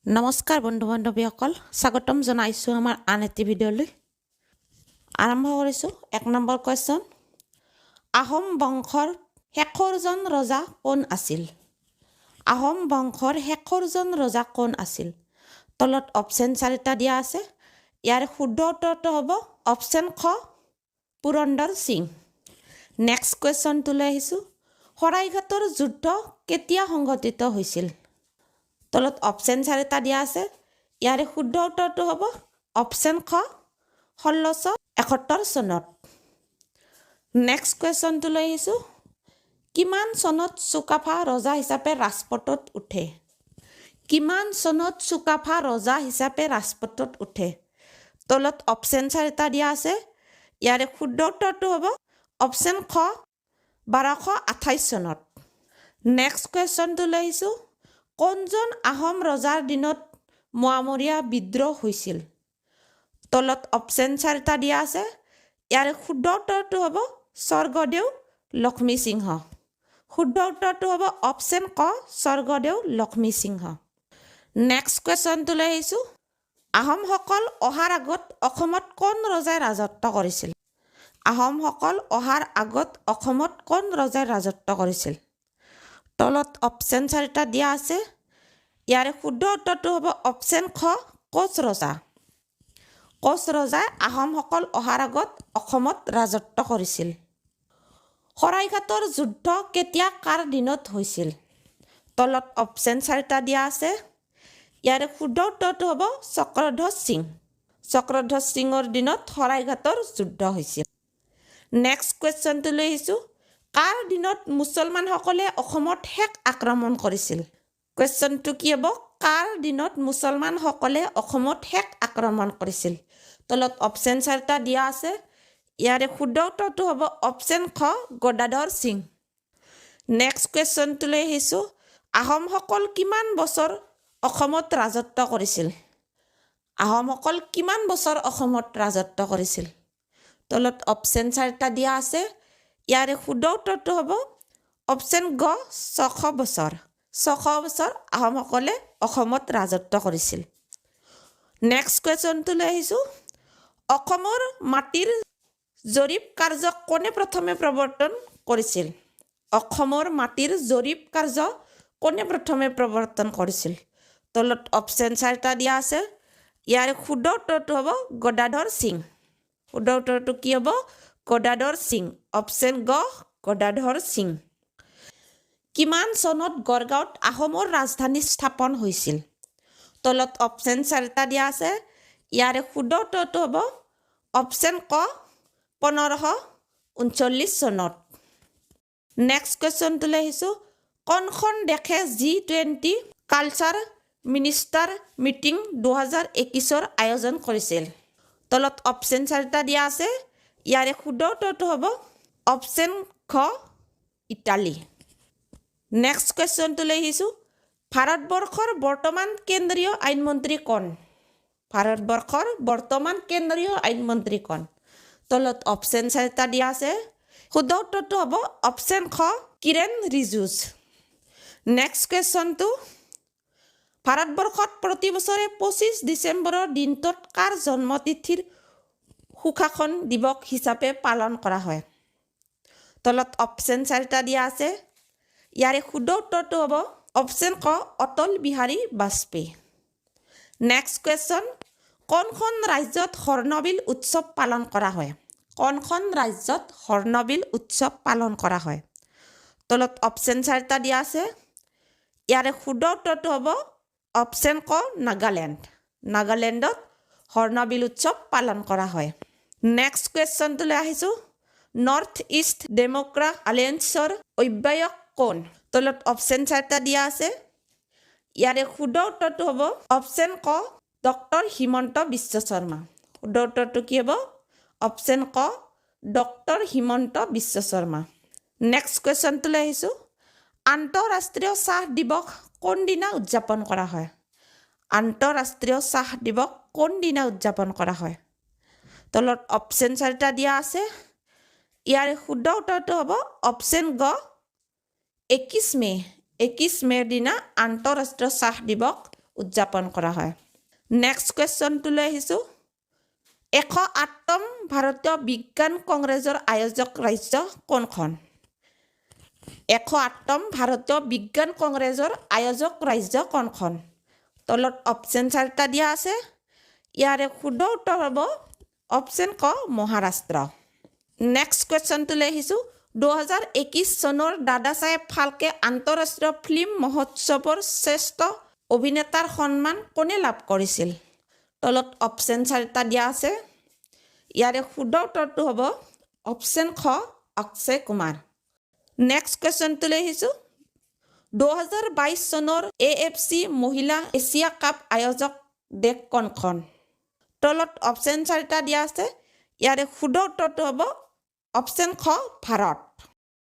নমস্কাৰ বন্ধু বান্ধৱীসকল স্বাগতম জনাইছোঁ আমাৰ আন এটি ভিডিঅ'লৈ আৰম্ভ কৰিছোঁ 1 নম্বৰ কুৱেশ্যন আহোম বংশৰ শেষৰজন ৰজা কোন আছিল আহোম বংশৰ শেষৰজন ৰজা কোন আছিল তলত অপচন 4টা দিয়া আছে ইয়াৰ শুদ্ধ উত্তৰটো হ'ব অপচন খ পুৰন্দৰ সিং নেক্সট কুৱেশ্যনটো লৈ আহিছোঁ শৰাইঘাটৰ যুদ্ধ কেতিয়া সংঘটিত হৈছিল তলত অপচন 4টা দিয়া আছে ইয়াৰে শুদ্ধ উত্তৰটো হ'ব অপচন খ 1671 চনত নেক্সট কুৱেশ্যনটো লৈ আহিছোঁ কিমান চনত চুকাফা ৰজা হিচাপে ৰাজপথত উঠে কিমান চনত চুকাফা ৰজা হিচাপে ৰাজপথত উঠে তলত অপচন 4টা দিয়া আছে ইয়াৰে শুদ্ধ উত্তৰটো হ'ব অপচন খ 1228 চনত নেক্সট কুৱেশ্যনটো লৈ আহিছোঁ কোনজন আহোম ৰজাৰ দিনত মোৱামৰীয়া বিদ্ৰোহ হৈছিল তলত অপচন 4টা দিয়া আছে ইয়াৰ শুদ্ধ উত্তৰটো হ'ব স্বৰ্গদেউ লক্ষ্মী সিংহ শুদ্ধ উত্তৰটো হ'ব অপচন ক স্বৰ্গদেউ লক্ষ্মী সিংহ নেক্সট কুৱেশ্যনটো লৈ আহিছোঁ আহোমসকল অহাৰ আগত অসমত কোন ৰজাই ৰাজত্ব কৰিছিল আহোমসকল অহাৰ আগত অসমত কোন ৰজাই ৰাজত্ব কৰিছিল তলত অপচন 4টা দিয়া আছে ইয়াৰে শুদ্ধ উত্তৰটো হ'ব অপচন খ কোচ ৰজাই আহোমসকল অহাৰ আগত অসমত ৰাজত্ব কৰিছিল শৰাইঘাটৰ যুদ্ধ কেতিয়া কাৰ দিনত হৈছিল তলত অপচন 4টা দিয়া আছে ইয়াৰে শুদ্ধ উত্তৰটো হ'ব চক্ৰধ্বজ সিঙৰ দিনত শৰাইঘাটৰ যুদ্ধ হৈছিল নেক্সট কুৱেশ্যনটো লৈ আহিছোঁ কাৰ দিনত মুছলমানসকলে অসমত শেষ আক্ৰমণ কৰিছিল কুৱেশ্যনটো কি হ'ব কাৰ দিনত মুছলমানসকলে অসমত শেষ আক্ৰমণ কৰিছিল তলত অপচন 4টা দিয়া আছে ইয়াৰে শুদ্ধ উত্তৰটো হ'ব অপচন খ গদাধৰ সিং নেক্সট কুৱেশ্যনটো লৈ আহিছোঁ আহোমসকল কিমান বছৰ অসমত ৰাজত্ব কৰিছিল আহোমসকল কিমান বছৰ অসমত ৰাজত্ব কৰিছিল তলত অপচন 4টা দিয়া আছে ইয়াৰে শুদ্ধ উত্তৰটো হ'ব অপচন গ 600 বছৰ আহোমসকলে অসমত ৰাজত্ব কৰিছিল নেক্সট কুৱেশ্যনটো লৈ আহিছোঁ অসমৰ মাটিৰ জৰীপ কাৰ্য কোনে প্ৰথমে প্ৰৱৰ্তন কৰিছিল অসমৰ মাটিৰ জৰীপ কাৰ্য কোনে প্ৰথমে প্ৰৱৰ্তন কৰিছিল তলত অপচন 4টা দিয়া আছে ইয়াৰ শুদ্ধ উত্তৰটো হ'ব গদাধৰ সিং শুদ্ধ উত্তৰটো কি হ'ব গদাধৰ সিং অপচন গ গদাধৰ সিং কিমান চনত গড়গাঁৱত আহোমৰ ৰাজধানী স্থাপন হৈছিল তলত অপচন 4টা দিয়া আছে ইয়াৰে শুদ্ধ উত্তৰটো হ'ব অপচন ক 1539 চনত নেক্সট কুৱেশ্যনটো লৈ আহিছোঁ কোনখন দেশে G20 কালচাৰ মিনিষ্টাৰ মিটিং 2021ৰ আয়োজন কৰিছিল তলত অপচন 4টা দিয়া আছে ইয়াৰে শুদ্ধ উত্তৰটো হ'ব অপচন খ ইটালী নেক্সট কুৱেশ্যনটো লৈ আহিছোঁ ভাৰতবৰ্ষৰ বৰ্তমান কেন্দ্ৰীয় আইনমন্ত্ৰী কোন ভাৰতবৰ্ষৰ বৰ্তমান কেন্দ্ৰীয় আইনমন্ত্ৰী কোন তলত অপচন 4টা দিয়া আছে শুদ্ধ উত্তৰটো হ'ব অপচন খ কিৰেণ ৰিজিজু নেক্সট কুৱেশ্যনটো ভাৰতবৰ্ষত প্ৰতি বছৰে 25 ডিচেম্বৰৰ দিনটোত কাৰ জন্মতিথিৰ সুশাসন দিৱস হিচাপে পালন কৰা হয় তলত অপচন 4টা দিয়া আছে ইয়াৰে শুদ্ধ উত্তৰটো হ'ব অপচন ক অটল বিহাৰী বাজপেয়ী নেক্সট কুৱেশ্যন কোনখন ৰাজ্যত হৰ্ণবিল উৎসৱ পালন কৰা হয় কোনখন ৰাজ্যত হৰ্ণবিল উৎসৱ পালন কৰা হয় তলত অপচন 4টা দিয়া আছে ইয়াৰে শুদ্ধ উত্তৰটো হ'ব অপচন ক নাগালেণ্ডত হৰ্ণবিল উৎসৱ পালন কৰা হয় নেক্সট কুৱেশ্যনটো লৈ আহিছোঁ নৰ্থ ইষ্ট ডেম'ক্ৰেটিক এলায়েন্সৰ অধ্যক্ষ কোন তলত অপচন 4টা দিয়া আছে ইয়াৰে শুদ্ধ উত্তৰটো হ'ব অপচন ক ডক্টৰ হিমন্ত বিশ্ব শৰ্মা শুদ্ধ উত্তৰটো কি হ'ব অপচন ক ডক্টৰ হিমন্ত বিশ্ব শৰ্মা নেক্সট কুৱেশ্যনটো লৈ আহিছোঁ আন্তঃৰাষ্ট্ৰীয় চাহ দিৱস কোনদিনা উদযাপন কৰা হয় আন্তঃৰাষ্ট্ৰীয় চাহ দিৱস কোনদিনা উদযাপন কৰা হয় তলত অপচন 4টা দিয়া আছে ইয়াৰে শুদ্ধ উত্তৰটো হ'ব অপচন গ 21 মেৰ দিনা আন্তঃৰাষ্ট্ৰীয় চাহ দিৱস উদযাপন কৰা হয় নেক্সট কুৱেশ্যনটোলৈ আহিছোঁ 108তম ভাৰতীয় বিজ্ঞান কংগ্ৰেছৰ আয়োজক ৰাজ্য কোনখন 108তম ভাৰতীয় বিজ্ঞান কংগ্ৰেছৰ আয়োজক ৰাজ্য কোনখন তলত অপশ্যন 4টা দিয়া আছে ইয়াৰে শুদ্ধ উত্তৰ হ'ব অপশ্যন ক মহাৰাষ্ট্ৰ নেক্সট কুৱেশ্যনটোলৈ আহিছোঁ 2021 চনৰ দাদা চাহেব ফাল্কে আন্তঃৰাষ্ট্ৰীয় ফিল্ম মহোৎসৱৰ শ্ৰেষ্ঠ অভিনেতাৰ সন্মান কোনে লাভ কৰিছিল তলত অপশ্যন 4টা দিয়া আছে ইয়াৰে শুদ্ধ উত্তৰটো হ'ব অপশ্যন খ অক্ষয় কুমাৰ নেক্সট কুৱেশ্যনটোলৈ আহিছোঁ 2022 চনৰ AFC মহিলা এছিয়া কাপ আয়োজক দেশ কোনখন তলত অপশ্যন 4টা দিয়া আছে ইয়াৰে শুদ্ধ উত্তৰটো হ'ব অপশ্যন খ ভাৰত